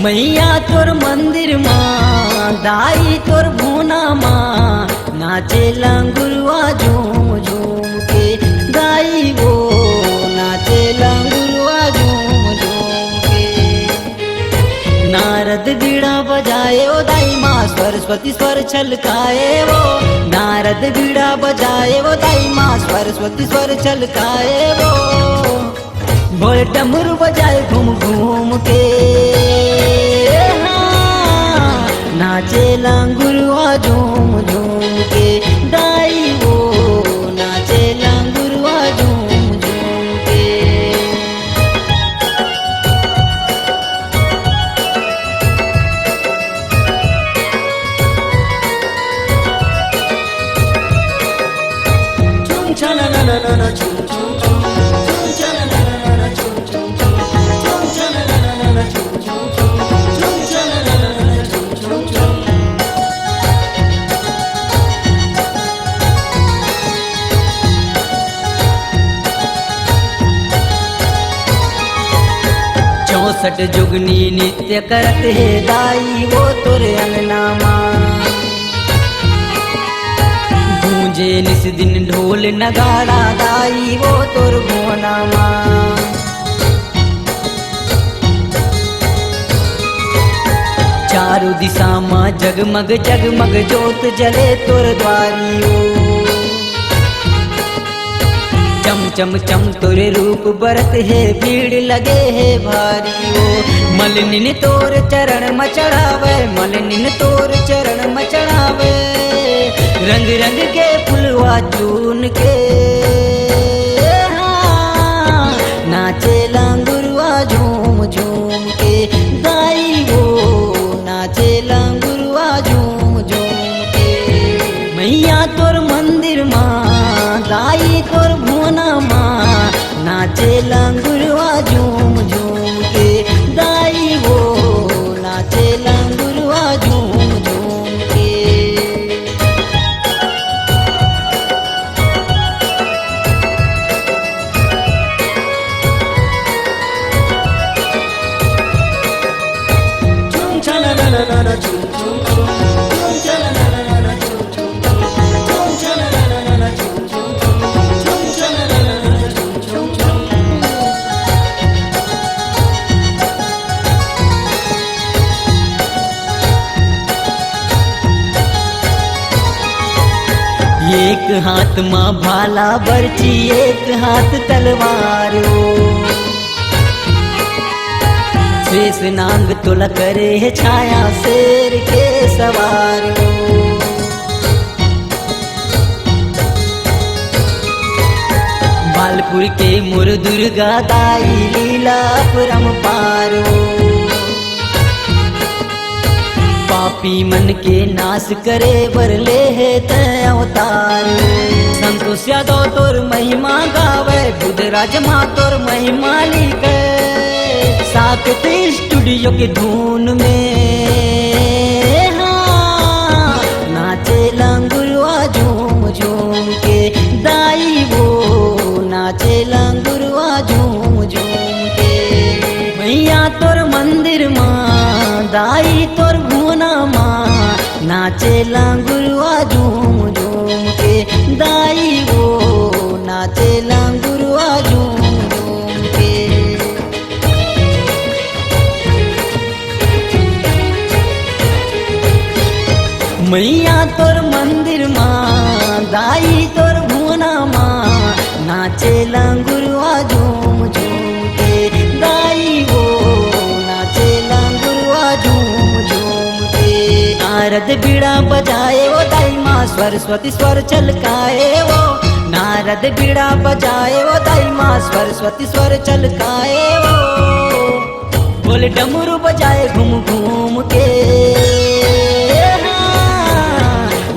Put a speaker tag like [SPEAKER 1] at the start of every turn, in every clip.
[SPEAKER 1] मैया तोर मंदिर माँ दाई तोर भूना माँ नाचे लंगुरुआ झूम झूम के दाई वो नाचे लंगुरुआ झूम झूम के। नारद बीड़ा बजाए ओ दाई माँ सरस्वती स्वर छलकाए वो नारद बीड़ा बजाए वो दाई माँ सरस्वती स्वर छलकाए वो बोल डमरू बजाए घूम घूम के नाचे लंगुरुआ झूम झूम के दाई वो नाचे लंगुरुआ झूम झूम के। झूम छना ना ना ना ना झूम झूम झूम झूम छना ना ना ना झूम झूम झूम झूम छना ना ना ना झूम झूम झूम झूम छना ना ना झूम झूम झूम। चौसठ जुगनी नित्य करत है दाई वो तोरे अंगनामा गूंजे निस दिन ढोल नगाड़ा दाई वो तोर भुवनामा। चारू दिशा माँ जगमग जगमग जोत जले तोर द्वारियो चम चम चम तोरे रूप बरत है भीड़ लगे है भारी ओ मलिन तोर चरण मचढ़ावे मलिन तोर चरण मचढ़ावे रंग रंग के फुलवा चून के नाचे लंगुरुआ झूम झूम के दाई वो नाचे लंगुरुआ झूम झूम के। मैया तोर मंदिर माँ दाई तोर भुवना माँ नाचे लंगुरुआ झूम झूम के दाई वो नाचे लंगुरुआ झूम झूम के। झूम छना ना ना ना ना झूम झूम झूम झूम छना ना ना ना ना झूम झूम झूम झूम छना ना ना ना ना झूम झूम झूम झूम छना ना ना ना झूम झूम झूम। एक हाथ माँ भाला बरछी एक हाथ तलवारो शेष नांग तुला करे है छाया शेर के सवारो। बालपुर के मुर दुर्गा दाई लीला परम पारो पापी मन के नाश करे बरले है तय अवतार। संतोष यादव तोर महिमा गावे बुधराज माँ तोर महिमा लिखे साकेत स्टूडियो के धुन में हाँ नाचे लंगुरुआ झूम झूम के दाई वो नाचे लंगुरुआ झूम झूम के। मैया तोर मंदिर माँ दाई तोर भुवना माँ नाचे लंगुरुआ झूम झूम के दाई वो नाचे लंगुरुआ झूम झूम के। मैया तोर मंदिर माँ दाई तोर भुवना माँ नाचे लंगुरुआ झूम झूम के दाई वो नाचे लंगुरुआ झूम झूम के। नारद बीड़ा बजाए वो दाई माँ सरस्वती स्वर छलकाए वो नारद बीड़ा बजाए वो दाई माँ सरस्वती स्वर छलकाए वो बोले डमरू बजाए घूम घूम के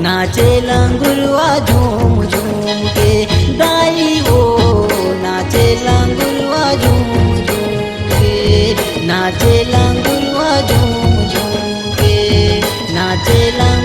[SPEAKER 1] नाचे लंगुरुआ झूम झूम के दाई वो नाचे लंगुरुआ झूम झूम के नाचे लंगुरुआ झूम झूम के नाचे लंगुरुआ